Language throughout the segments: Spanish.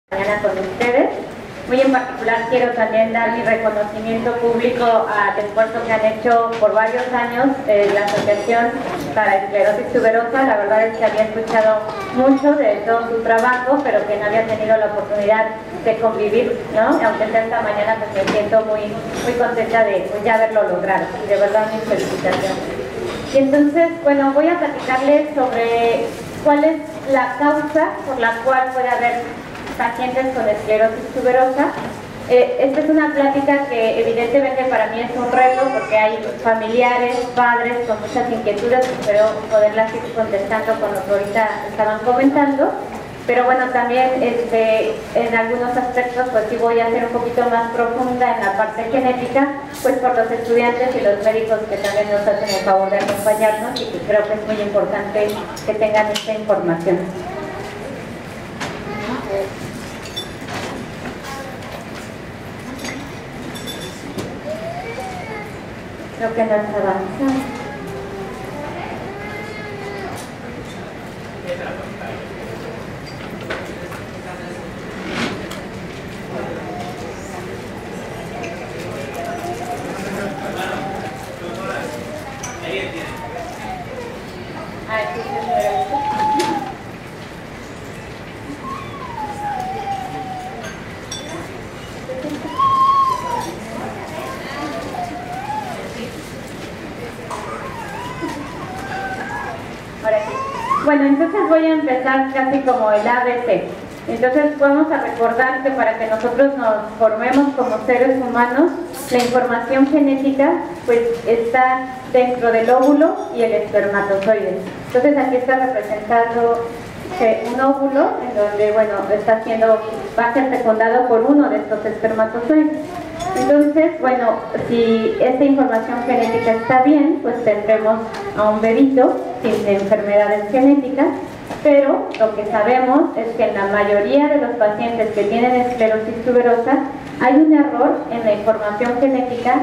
Mañana con ustedes. Muy en particular quiero también dar mi reconocimiento público al esfuerzo que han hecho por varios años la Asociación para Esclerosis Tuberosa. La verdad es que había escuchado mucho de todo su trabajo, pero que no había tenido la oportunidad de convivir, ¿no? Aunque sea esta mañana, pues me siento muy contenta de ya haberlo logrado. Y de verdad, mis felicitaciones. Y entonces, bueno, voy a platicarles sobre cuál es la causa por la cual puede haber pacientes con esclerosis tuberosa. Esta es una plática que evidentemente para mí es un reto porque hay familiares, padres con muchas inquietudes, espero poderlas ir contestando con lo que ahorita estaban comentando, pero bueno, también en algunos aspectos pues sí voy a ser un poquito más profunda en la parte genética, pues por los estudiantes y los médicos que también nos hacen el favor de acompañarnos y que creo que es muy importante que tengan esta información. Creo que no está avanzando. Bueno, entonces voy a empezar casi como el ABC. Entonces vamos a recordar que para que nosotros nos formemos como seres humanos, la información genética pues está dentro del óvulo y el espermatozoide. Entonces aquí está representado un óvulo en donde, bueno, va a ser fecundado por uno de estos espermatozoides. Entonces, bueno, si esta información genética está bien, pues tendremos a un bebito sin enfermedades genéticas, pero lo que sabemos es que en la mayoría de los pacientes que tienen esclerosis tuberosa hay un error en la información genética,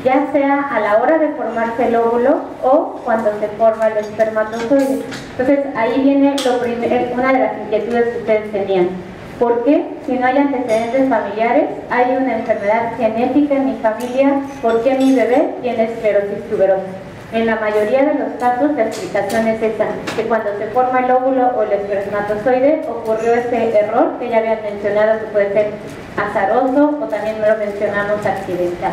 ya sea a la hora de formarse el óvulo o cuando se forma el espermatozoide. Entonces, ahí viene una de las inquietudes que ustedes tenían. ¿Por qué? Si no hay antecedentes familiares, hay una enfermedad genética en mi familia, ¿por qué mi bebé tiene esclerosis tuberosa? En la mayoría de los casos la explicación es esa, que cuando se forma el óvulo o el espermatozoide ocurrió ese error que ya habían mencionado, que puede ser azaroso o también lo mencionamos accidental.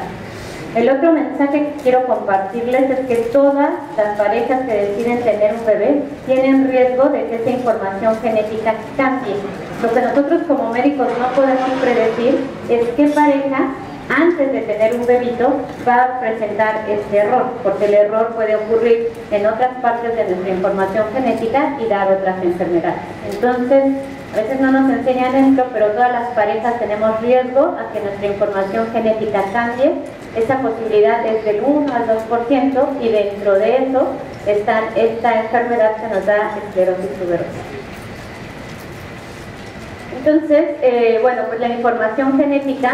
El otro mensaje que quiero compartirles es que todas las parejas que deciden tener un bebé tienen riesgo de que esa información genética cambie. Lo que nosotros como médicos no podemos predecir es qué pareja antes de tener un bebito va a presentar este error, porque el error puede ocurrir en otras partes de nuestra información genética y dar otras enfermedades. Entonces, a veces no nos enseñan esto, pero todas las parejas tenemos riesgo a que nuestra información genética cambie. Esa posibilidad es del 1 al 2% y dentro de eso está esta enfermedad que nos da esclerosis tuberosa. Entonces, bueno, pues la información genética,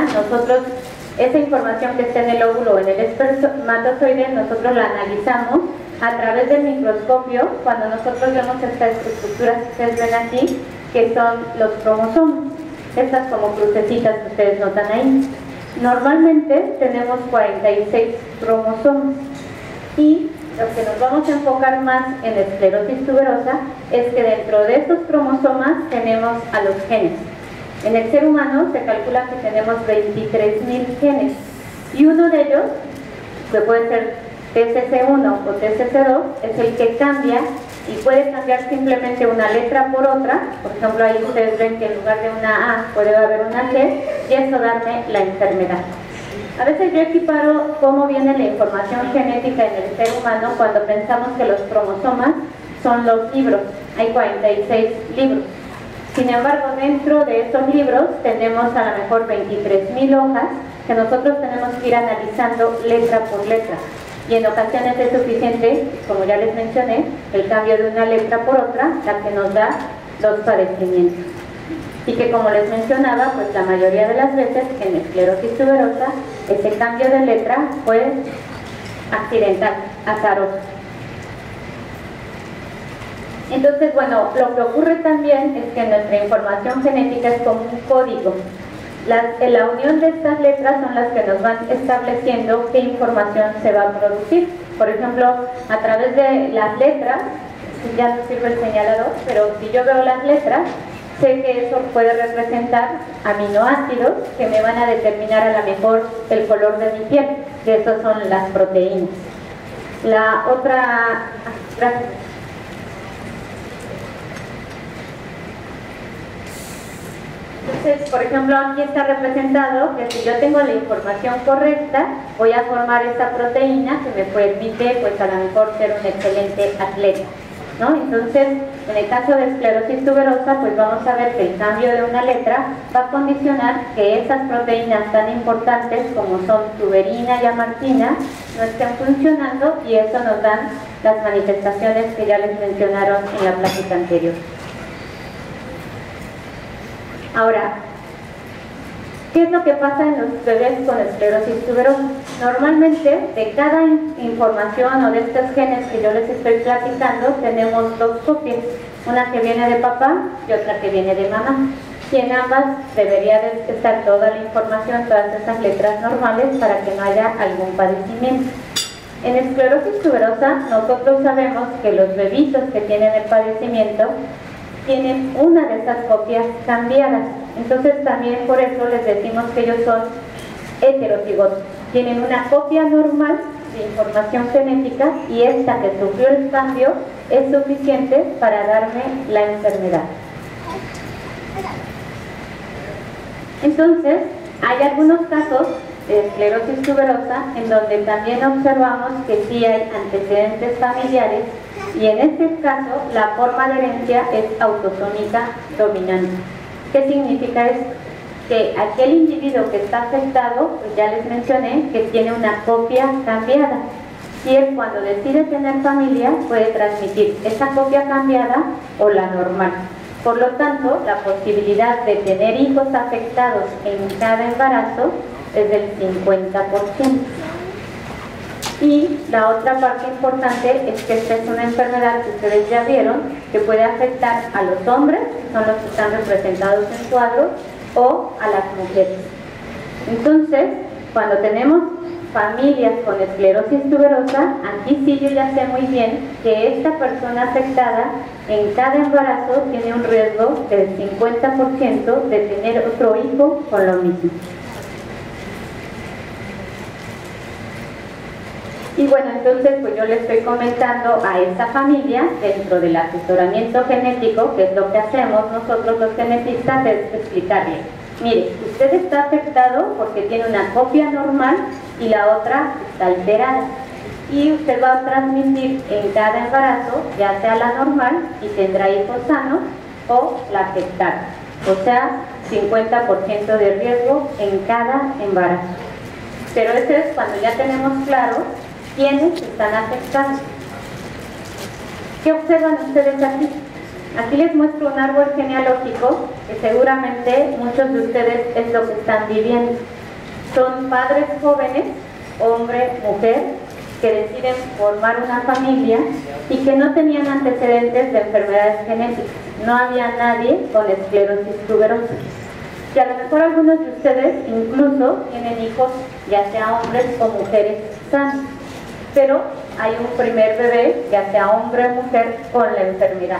esa información que está en el óvulo o en el espermatozoide, nosotros la analizamos a través del microscopio cuando nosotros vemos estas estructuras que ustedes ven aquí, que son los cromosomas, estas como crucecitas que ustedes notan ahí. Normalmente tenemos 46 cromosomas y lo que nos vamos a enfocar más en la esclerosis tuberosa es que dentro de estos cromosomas tenemos a los genes. En el ser humano se calcula que tenemos 23.000 genes y uno de ellos, que puede ser TCC1 o TCC2, es el que cambia y puede cambiar simplemente una letra por otra. Por ejemplo, ahí ustedes ven que en lugar de una A puede haber una G y eso darme la enfermedad. A veces yo equiparo cómo viene la información genética en el ser humano cuando pensamos que los cromosomas son los libros. Hay 46 libros. Sin embargo, dentro de estos libros tenemos a lo mejor 23.000 hojas que nosotros tenemos que ir analizando letra por letra. Y en ocasiones es suficiente, como ya les mencioné, el cambio de una letra por otra, la que nos da los padecimientos. Y que, como les mencionaba, pues la mayoría de las veces en esclerosis tuberosa, ese cambio de letra fue accidental, azaroso. Entonces, bueno, lo que ocurre también es que nuestra información genética es como un código. La unión de estas letras son las que nos van estableciendo qué información se va a producir. Por ejemplo, a través de las letras, ya no sirve el señalador, pero si yo veo las letras, sé que eso puede representar aminoácidos que me van a determinar a lo mejor el color de mi piel, que esos son las proteínas. La otra... Gracias. Entonces, por ejemplo, aquí está representado que si yo tengo la información correcta, voy a formar esta proteína que me permite, pues a lo mejor, ser un excelente atleta, ¿no? Entonces, en el caso de esclerosis tuberosa, pues vamos a ver que el cambio de una letra va a condicionar que esas proteínas tan importantes como son tuberina y amartina no estén funcionando, y eso nos dan las manifestaciones que ya les mencionaron en la plática anterior. Ahora, ¿qué es lo que pasa en los bebés con esclerosis tuberosa? Normalmente, de cada información o de estos genes que yo les estoy platicando, tenemos dos copias, una que viene de papá y otra que viene de mamá. Y en ambas debería de estar toda la información, todas esas letras normales, para que no haya algún padecimiento. En esclerosis tuberosa, nosotros sabemos que los bebitos que tienen el padecimiento tienen una de esas copias cambiadas. Entonces también por eso les decimos que ellos son heterocigotos. Tienen una copia normal de información genética, y esta que sufrió el cambio es suficiente para darme la enfermedad. Entonces, hay algunos casos de esclerosis tuberosa en donde también observamos que sí hay antecedentes familiares, y en este caso la forma de herencia es autosómica dominante. ¿Qué significa esto? Que aquel individuo que está afectado, pues ya les mencioné que tiene una copia cambiada, y él, cuando decide tener familia, puede transmitir esa copia cambiada o la normal. Por lo tanto, la posibilidad de tener hijos afectados en cada embarazo es del 50%. Y la otra parte importante es que esta es una enfermedad que ustedes ya vieron, que puede afectar a los hombres, que son los que están representados en cuadros, o a las mujeres. Entonces, cuando tenemos familias con esclerosis tuberosa, aquí sí yo ya sé muy bien que esta persona afectada en cada embarazo tiene un riesgo del 50% de tener otro hijo con lo mismo. Y bueno, entonces pues yo le estoy comentando a esa familia, dentro del asesoramiento genético, que es lo que hacemos nosotros los genetistas, es explicarle: mire, usted está afectado porque tiene una copia normal y la otra está alterada, y usted va a transmitir en cada embarazo, ya sea la normal y tendrá hijos sanos, o la afectada, o sea, 50% de riesgo en cada embarazo. Pero eso es cuando ya tenemos claro quiénes están afectados. ¿Qué observan ustedes aquí? Aquí les muestro un árbol genealógico que seguramente muchos de ustedes es lo que están viviendo. Son padres jóvenes, hombre, mujer, que deciden formar una familia y que no tenían antecedentes de enfermedades genéticas. No había nadie con esclerosis tuberosa. Y a lo mejor algunos de ustedes incluso tienen hijos, ya sea hombres o mujeres sanos, pero hay un primer bebé, ya sea hombre o mujer, con la enfermedad.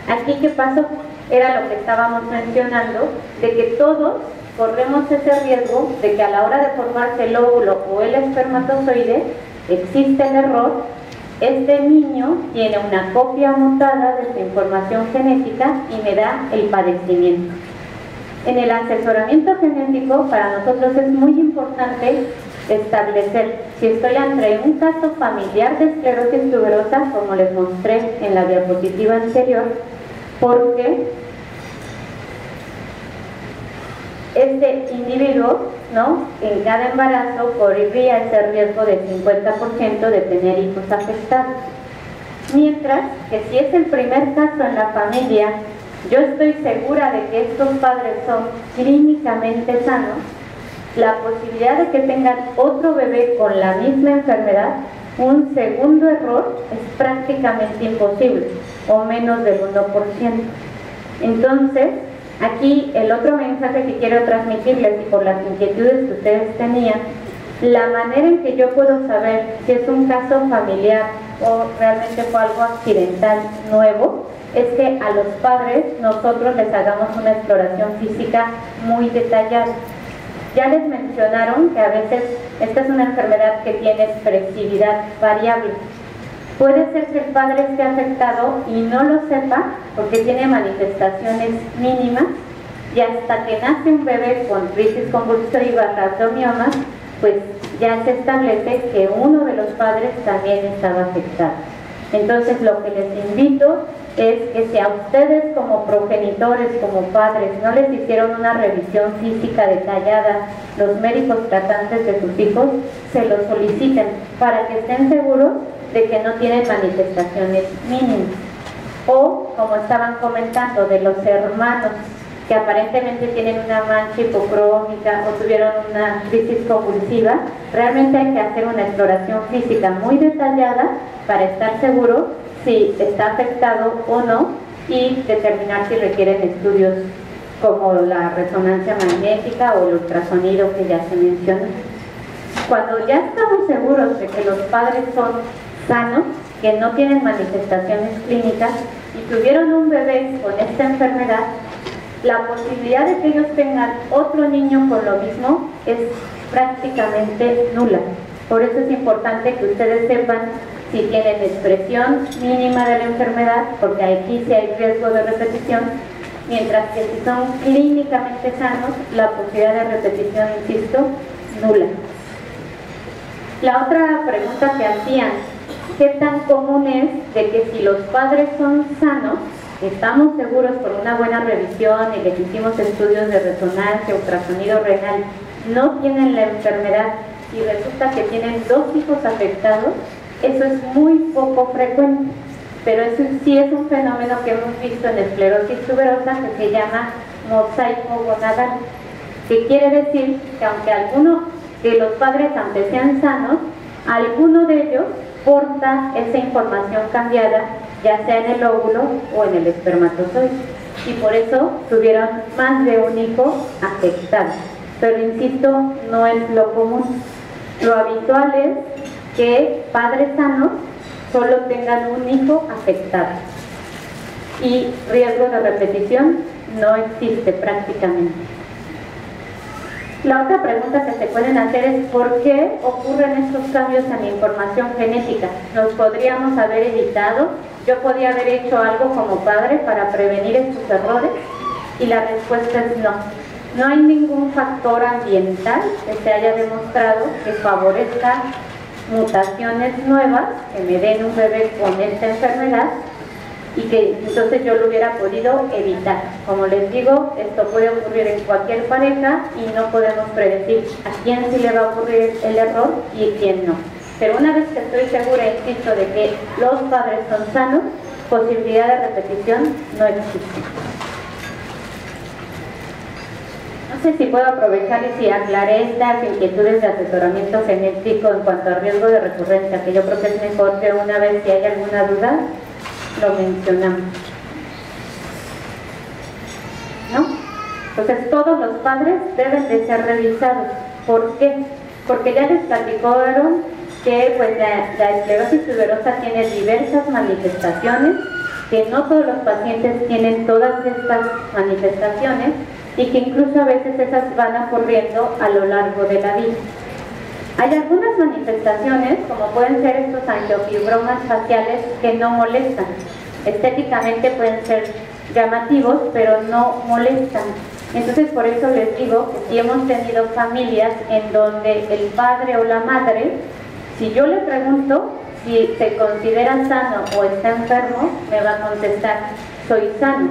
Aquí, ¿qué pasó? Era lo que estábamos mencionando, de que todos corremos ese riesgo de que a la hora de formarse el óvulo o el espermatozoide existe el error. Este niño tiene una copia mutada de su información genética y me da el padecimiento. En el asesoramiento genético, para nosotros es muy importante establecer si estoy ante un caso familiar de esclerosis tuberosa, como les mostré en la diapositiva anterior, porque este individuo, ¿no?, en cada embarazo correría ese riesgo del 50% de tener hijos afectados. Mientras que si es el primer caso en la familia, yo estoy segura de que estos padres son clínicamente sanos, la posibilidad de que tengan otro bebé con la misma enfermedad, un segundo error, es prácticamente imposible. o menos del 1%. Entonces, aquí el otro mensaje que quiero transmitirles, y por las inquietudes que ustedes tenían, la manera en que yo puedo saber si es un caso familiar o realmente fue algo accidental nuevo, es que a los padres nosotros les hagamos una exploración física muy detallada. Ya les mencionaron que a veces esta es una enfermedad que tiene expresividad variable. Puede ser que el padre esté afectado y no lo sepa porque tiene manifestaciones mínimas, y hasta que nace un bebé con crisis convulsiva, trastomiomas, pues ya se establece que uno de los padres también estaba afectado. Entonces lo que les invito es que si a ustedes como progenitores, como padres, no les hicieron una revisión física detallada, los médicos tratantes de sus hijos, se lo soliciten para que estén seguros de que no tienen manifestaciones mínimas. O, como estaban comentando, de los hermanos que aparentemente tienen una mancha hipocrómica o tuvieron una crisis convulsiva, realmente hay que hacer una exploración física muy detallada para estar seguro si está afectado o no y determinar si requieren estudios como la resonancia magnética o el ultrasonido que ya se mencionó. Cuando ya estamos seguros de que los padres son sanos, que no tienen manifestaciones clínicas y tuvieron un bebé con esta enfermedad, la posibilidad de que ellos tengan otro niño con lo mismo es prácticamente nula. Por eso es importante que ustedes sepan si tienen expresión mínima de la enfermedad, porque aquí sí hay riesgo de repetición, mientras que si son clínicamente sanos, la posibilidad de repetición, insisto, nula. La otra pregunta que hacían, ¿qué tan común es de que si los padres son sanos, estamos seguros por una buena revisión y les hicimos estudios de resonancia, ultrasonido renal, no tienen la enfermedad y resulta que tienen 2 hijos afectados? Eso es muy poco frecuente, pero eso sí es un fenómeno que hemos visto en esclerosis tuberosa que se llama mosaico gonadal, que quiere decir que aunque alguno de los padres, aunque sean sanos, alguno de ellos porta esa información cambiada, ya sea en el óvulo o en el espermatozoide, y por eso tuvieron más de un hijo afectado. Pero insisto, no es lo común. Lo habitual es que padres sanos solo tengan un hijo afectado y riesgo de repetición no existe prácticamente. La otra pregunta que se pueden hacer es ¿por qué ocurren estos cambios en la información genética? ¿Nos podríamos haber evitado? ¿Yo podía haber hecho algo como padre para prevenir estos errores? Y la respuesta es no. No hay ningún factor ambiental que se haya demostrado que favorezca mutaciones nuevas que me den un bebé con esta enfermedad y que entonces yo lo hubiera podido evitar. Como les digo, esto puede ocurrir en cualquier pareja y no podemos predecir a quién sí le va a ocurrir el error y a quién no. Pero una vez que estoy segura, insisto, de que los padres son sanos, posibilidad de repetición no existe. No sé si puedo aprovechar y si aclaré estas inquietudes de asesoramiento genético en cuanto a riesgo de recurrencia, que yo creo que es mejor que una vez que haya alguna duda, lo mencionamos. ¿No? Entonces todos los padres deben de ser revisados. ¿Por qué? Porque ya les platicaron que pues, la esclerosis tuberosa tiene diversas manifestaciones, que no todos los pacientes tienen todas estas manifestaciones y que incluso a veces esas van ocurriendo a lo largo de la vida. Hay algunas manifestaciones, como pueden ser estos angiofibromas faciales, que no molestan. Estéticamente pueden ser llamativos, pero no molestan. Entonces, por eso les digo que si hemos tenido familias en donde el padre o la madre, si yo le pregunto si se considera sano o está enfermo, me va a contestar, soy sano.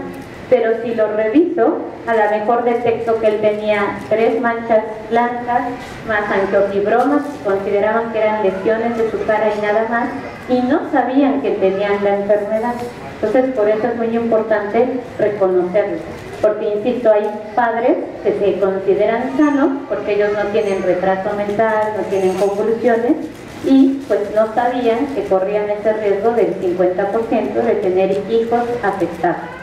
Pero si lo reviso, a lo mejor detecto que él tenía 3 manchas blancas, más angiofibromas, consideraban que eran lesiones de su cara y nada más, y no sabían que tenían la enfermedad. Entonces, por eso es muy importante reconocerlo. Porque, insisto, hay padres que se consideran sanos, porque ellos no tienen retraso mental, no tienen convulsiones, y pues no sabían que corrían ese riesgo del 50% de tener hijos afectados.